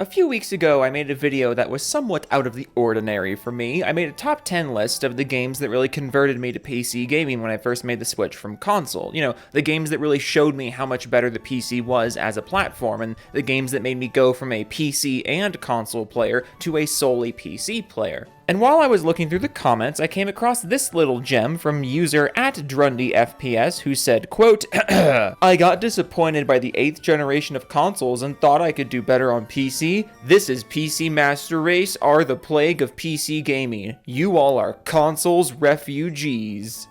A few weeks ago, I made a video that was somewhat out of the ordinary for me. I made a top 10 list of the games that really converted me to PC gaming when I first made the switch from console. You know, the games that really showed me how much better the PC was as a platform, and the games that made me go from a PC and console player to a solely PC player. And while I was looking through the comments, I came across this little gem from user @DrundyFPS who said, quote, I got disappointed by the 8th generation of consoles and thought I could do better on PC. This is PC Master Race are the plague of PC gaming. You all are consoles refugees.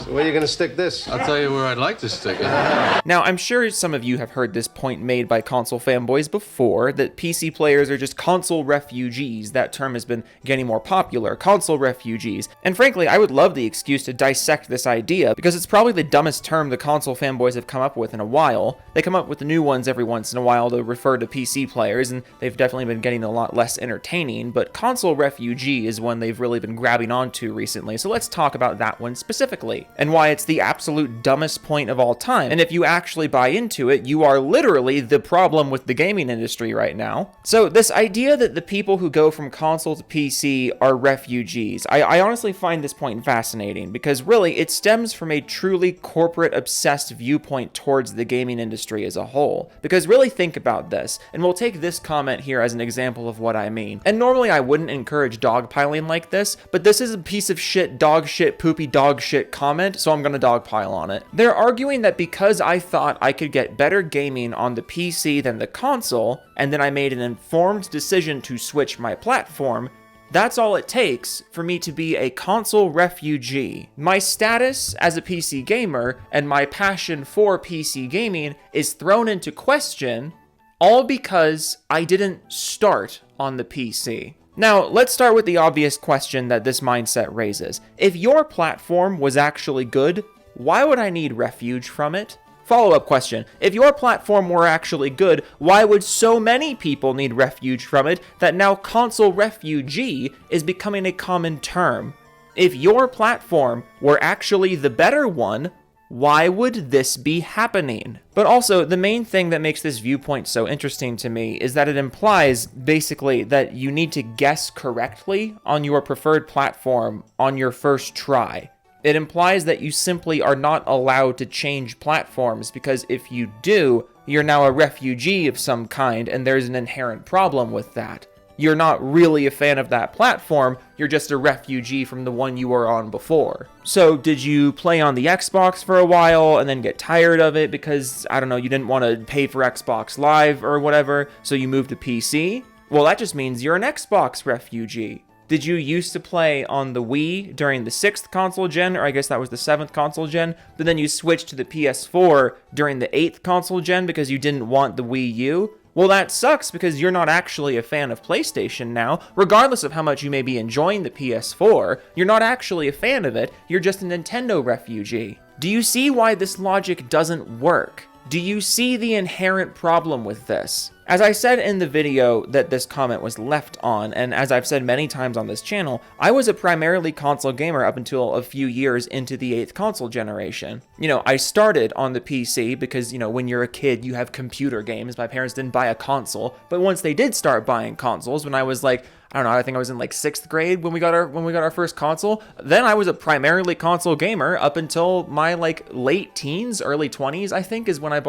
So where are you going to stick this? I'll tell you where I'd like to stick it. Now, I'm sure some of you have heard this point made by console fanboys before, that PC players are just console refugees. That term has been getting more popular, console refugees. And frankly, I would love the excuse to dissect this idea, because it's probably the dumbest term the console fanboys have come up with in a while. They come up with the new ones every once in a while to refer to PC players, and they've definitely been getting a lot less entertaining, but console refugee is one they've really been grabbing onto recently, so let's talk about that one specifically, and why it's the absolute dumbest point of all time. And if you actually buy into it, you are literally the problem with the gaming industry right now. So this idea that the people who go from console to PC are refugees, I honestly find this point fascinating, because really it stems from a truly corporate obsessed viewpoint towards the gaming industry as a whole. Because really think about this, and we'll take this comment here as an example of what I mean. And normally I wouldn't encourage dogpiling like this, but this is a piece of shit, dog shit, poopy dog shit comment, so I'm gonna dogpile on it. They're arguing that because I thought I could get better gaming on the PC than the console, and then I made an informed decision to switch my platform, that's all it takes for me to be a console refugee. My status as a PC gamer and my passion for PC gaming is thrown into question, all because I didn't start on the PC. Now, let's start with the obvious question that this mindset raises. If your platform was actually good, why would I need refuge from it? Follow-up question. If your platform were actually good, why would so many people need refuge from it that now console refugee is becoming a common term? If your platform were actually the better one, why would this be happening? But also, the main thing that makes this viewpoint so interesting to me is that it implies, basically, that you need to guess correctly on your preferred platform on your first try. It implies that you simply are not allowed to change platforms, because if you do, you're now a refugee of some kind, and there's an inherent problem with that. You're not really a fan of that platform, you're just a refugee from the one you were on before. So did you play on the Xbox for a while and then get tired of it because, I don't know, you didn't want to pay for Xbox Live or whatever, so you moved to PC? Well, that just means you're an Xbox refugee. Did you used to play on the Wii during the 6th console gen, or I guess that was the 7th console gen, but then you switched to the PS4 during the 8th console gen because you didn't want the Wii U? Well, that sucks, because you're not actually a fan of PlayStation now. Regardless of how much you may be enjoying the PS4, you're not actually a fan of it, you're just a Nintendo refugee. Do you see why this logic doesn't work? Do you see the inherent problem with this? As I said in the video that this comment was left on, and as I've said many times on this channel, I was a primarily console gamer up until a few years into the 8th console generation. You know, I started on the PC because, you know, when you're a kid, you have computer games. My parents didn't buy a console, but once they did start buying consoles, when I was like, I don't know, I think I was in like 6th grade when we got our first console. Then I was a primarily console gamer up until my like late teens, early 20s, I think is when I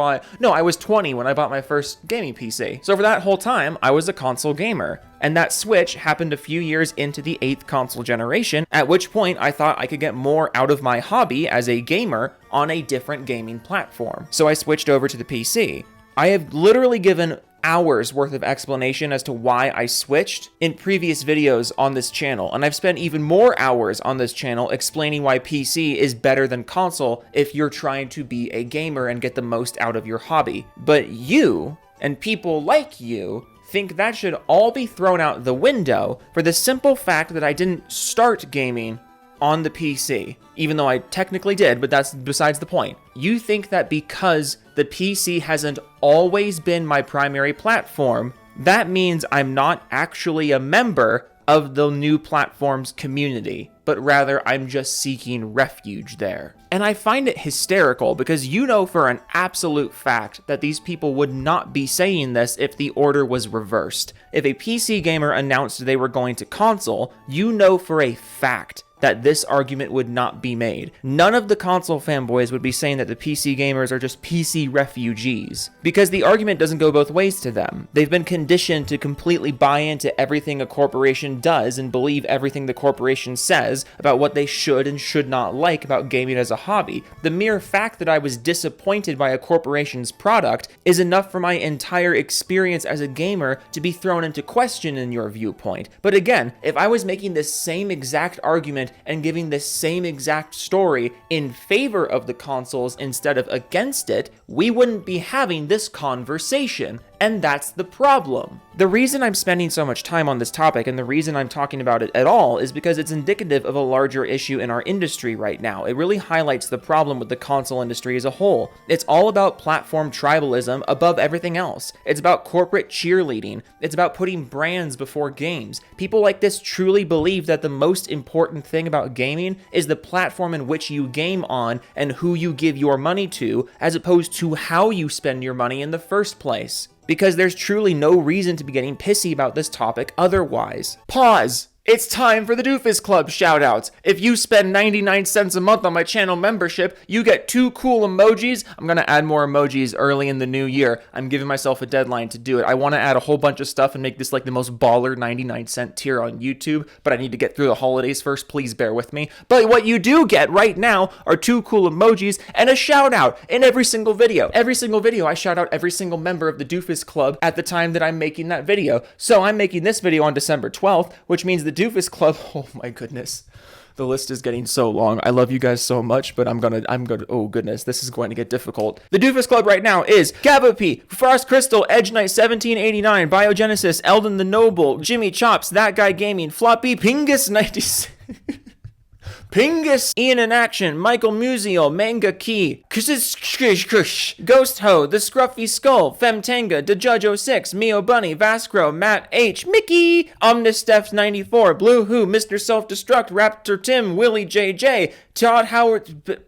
was 20 when I bought my first gaming PC. So for that whole time, I was a console gamer. And that switch happened a few years into the 8th console generation, at which point I thought I could get more out of my hobby as a gamer on a different gaming platform. So I switched over to the PC. I have literally given hours worth of explanation as to why I switched in previous videos on this channel, and I've spent even more hours on this channel explaining why PC is better than console if you're trying to be a gamer and get the most out of your hobby. But you, and people like you, think that should all be thrown out the window for the simple fact that I didn't start gaming on the PC, even though I technically did, but that's besides the point. You think that because the PC hasn't always been my primary platform, that means I'm not actually a member of the new platform's community, but rather I'm just seeking refuge there. And I find it hysterical because you know for an absolute fact that these people would not be saying this if the order was reversed. If a PC gamer announced they were going to console, you know for a fact that this argument would not be made. None of the console fanboys would be saying that the PC gamers are just PC refugees, because the argument doesn't go both ways to them. They've been conditioned to completely buy into everything a corporation does and believe everything the corporation says about what they should and should not like about gaming as a hobby. The mere fact that I was disappointed by a corporation's product is enough for my entire experience as a gamer to be thrown into question in your viewpoint. But again, if I was making this same exact argument and giving this same exact story in favor of the consoles instead of against it, we wouldn't be having this conversation. And that's the problem. The reason I'm spending so much time on this topic and the reason I'm talking about it at all is because it's indicative of a larger issue in our industry right now. It really highlights the problem with the console industry as a whole. It's all about platform tribalism above everything else. It's about corporate cheerleading. It's about putting brands before games. People like this truly believe that the most important thing about gaming is the platform in which you game on and who you give your money to, as opposed to how you spend your money in the first place. Because there's truly no reason to be getting pissy about this topic otherwise. Pause! It's time for the Doofus Club shoutouts. If you spend 99 cents a month on my channel membership, you get 2 cool emojis. I'm gonna add more emojis early in the new year. I'm giving myself a deadline to do it. I wanna add a whole bunch of stuff and make this like the most baller 99-cent tier on YouTube, but I need to get through the holidays first. Please bear with me. But what you do get right now are 2 cool emojis and a shout out in every single video. Every single video, I shout out every single member of the Doofus Club at the time that I'm making that video. So I'm making this video on December 12th, which means the Doofus Club, oh my goodness, the list is getting so long. I love you guys so much, but I'm gonna, oh goodness, this is going to get difficult. The Doofus Club right now is Gabba P, Frost Crystal, Edge Knight 1789, Biogenesis, Eldon the Noble, Jimmy Chops, That Guy Gaming, Floppy, Pingus 96. Pingus, Ian in Action, Michael Musial, Manga Key, Ghost Ho, The Scruffy Skull, Femtanga, DeJudge06, Mio Bunny, Vascro, Matt H, Mickey, Omnisteph94, Blue Who, Mr. Self-Destruct, Raptor Tim, Willie JJ, Todd Howard, what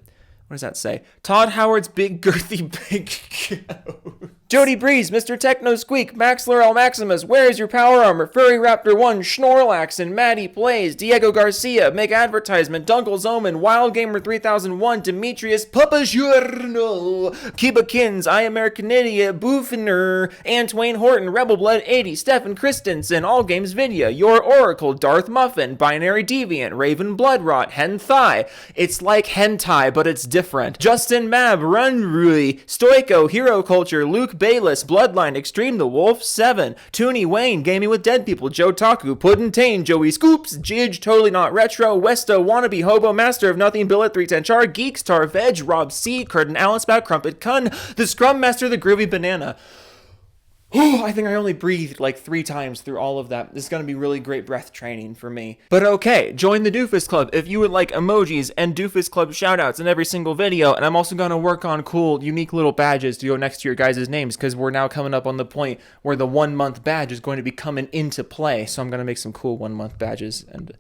does that say? Todd Howard's Big Girthy Big Cow. Jody Breeze, Mr. Techno Squeak, Max Laurel Maximus, Where's Your Power Armor, Furry Raptor 1, Schnorlax, and Maddie Plays, Diego Garcia, Make Advertisement, Dunkle's Omen, Wild Gamer 3001, Demetrius, Papa Journal, Kiba Kins, I American Idiot, Boofner, Antwain Horton, Rebel Blood 80, Stefan Christensen, All Games Video, Your Oracle, Darth Muffin, Binary Deviant, Raven Bloodrot, Hen Thigh, It's Like Hentai, but it's different, Justin Mab, Run Rui, Stoico, Hero Culture, Luke Bayless, Bloodline, Extreme the Wolf, 7, Tooney Wayne, Gaming with Dead People, Joe Taku, Puddin' Tane, Joey Scoops, Jidge, Totally Not Retro, Westo, Wannabe, Hobo, Master of Nothing, Billet, 310 Char, Geeks, Tar Veg, Rob C, Curtin Alice, Bout, Crumpet Kun, The Scrum Master, The Groovy Banana. I think I only breathed like 3 times through all of that. This is going to be really great breath training for me. But okay, join the Doofus Club if you would like emojis and Doofus Club shoutouts in every single video. And I'm also going to work on cool, unique little badges to go next to your guys' names, because we're now coming up on the point where the 1-month badge is going to be coming into play. So I'm going to make some cool 1-month badges and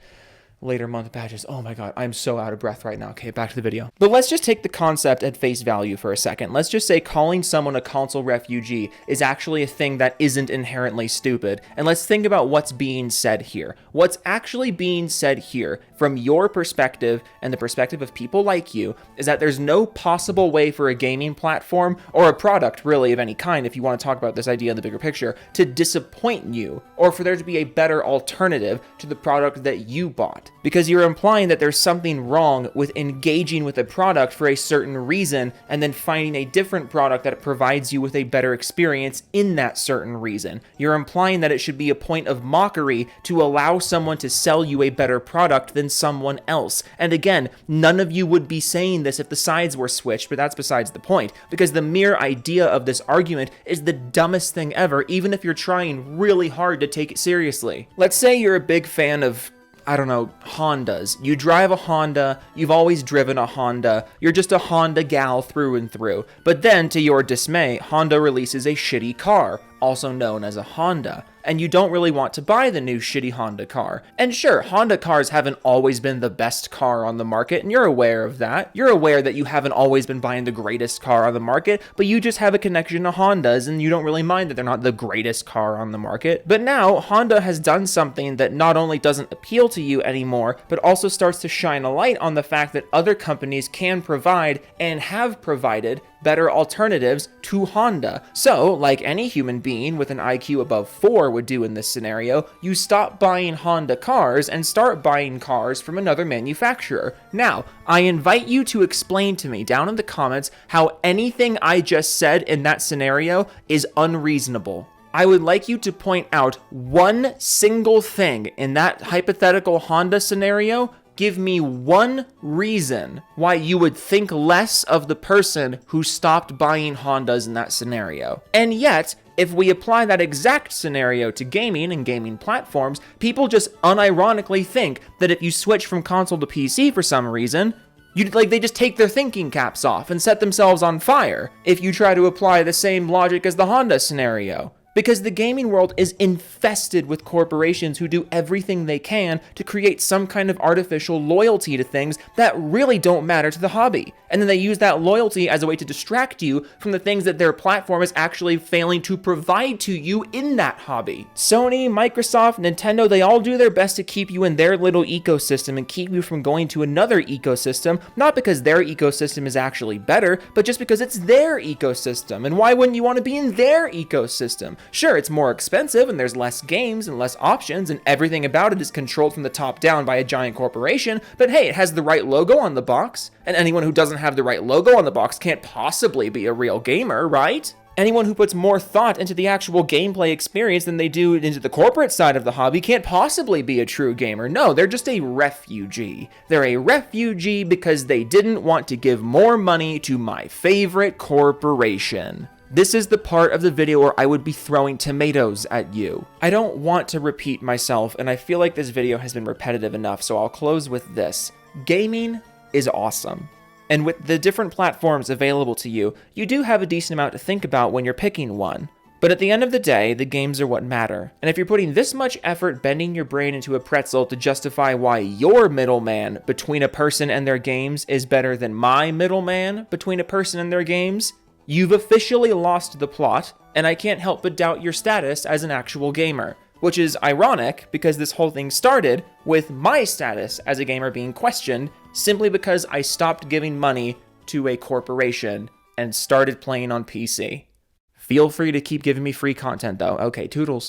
later month badges. Oh my god, I'm so out of breath right now. Okay, back to the video. But let's just take the concept at face value for a second. Let's just say calling someone a console refugee is actually a thing that isn't inherently stupid. And let's think about what's being said here. What's actually being said here, from your perspective and the perspective of people like you, is that there's no possible way for a gaming platform, or a product really of any kind, if you want to talk about this idea in the bigger picture, to disappoint you, or for there to be a better alternative to the product that you bought. Because you're implying that there's something wrong with engaging with a product for a certain reason and then finding a different product that provides you with a better experience in that certain reason. You're implying that it should be a point of mockery to allow someone to sell you a better product than someone else. And again, none of you would be saying this if the sides were switched, but that's besides the point, because the mere idea of this argument is the dumbest thing ever, even if you're trying really hard to take it seriously. Let's say you're a big fan of, I don't know, Hondas. You drive a Honda, you've always driven a Honda, you're just a Honda gal through and through. But then, to your dismay, Honda releases a shitty car, also known as a Honda. and you don't really want to buy the new shitty Honda car. And sure, Honda cars haven't always been the best car on the market, and you're aware of that. You're aware that you haven't always been buying the greatest car on the market, but you just have a connection to Hondas, and you don't really mind that they're not the greatest car on the market. But now, Honda has done something that not only doesn't appeal to you anymore, but also starts to shine a light on the fact that other companies can provide and have provided better alternatives to Honda. So, like any human being with an IQ above 4 would do in this scenario, you stop buying Honda cars and start buying cars from another manufacturer. Now, I invite you to explain to me down in the comments how anything I just said in that scenario is unreasonable. I would like you to point out one single thing in that hypothetical Honda scenario. Give me one reason why you would think less of the person who stopped buying Hondas in that scenario. And yet, if we apply that exact scenario to gaming and gaming platforms, people just unironically think that if you switch from console to PC for some reason, they just take their thinking caps off and set themselves on fire if you try to apply the same logic as the Honda scenario. Because the gaming world is infested with corporations who do everything they can to create some kind of artificial loyalty to things that really don't matter to the hobby. And then they use that loyalty as a way to distract you from the things that their platform is actually failing to provide to you in that hobby. Sony, Microsoft, Nintendo, they all do their best to keep you in their little ecosystem and keep you from going to another ecosystem, not because their ecosystem is actually better, but just because it's their ecosystem. And why wouldn't you want to be in their ecosystem? Sure, it's more expensive and there's less games and less options and everything about it is controlled from the top down by a giant corporation, but hey, it has the right logo on the box, and anyone who doesn't have the right logo on the box can't possibly be a real gamer, right? Anyone who puts more thought into the actual gameplay experience than they do into the corporate side of the hobby can't possibly be a true gamer. No, they're just a refugee. They're a refugee because they didn't want to give more money to my favorite corporation. This is the part of the video where I would be throwing tomatoes at you. I don't want to repeat myself, and I feel like this video has been repetitive enough, so I'll close with this. Gaming is awesome. And with the different platforms available to you, you do have a decent amount to think about when you're picking one. But at the end of the day, the games are what matter. And if you're putting this much effort bending your brain into a pretzel to justify why your middleman between a person and their games is better than my middleman between a person and their games, you've officially lost the plot, and I can't help but doubt your status as an actual gamer. Which is ironic, because this whole thing started with my status as a gamer being questioned, simply because I stopped giving money to a corporation and started playing on PC. Feel free to keep giving me free content though. Okay, toodles.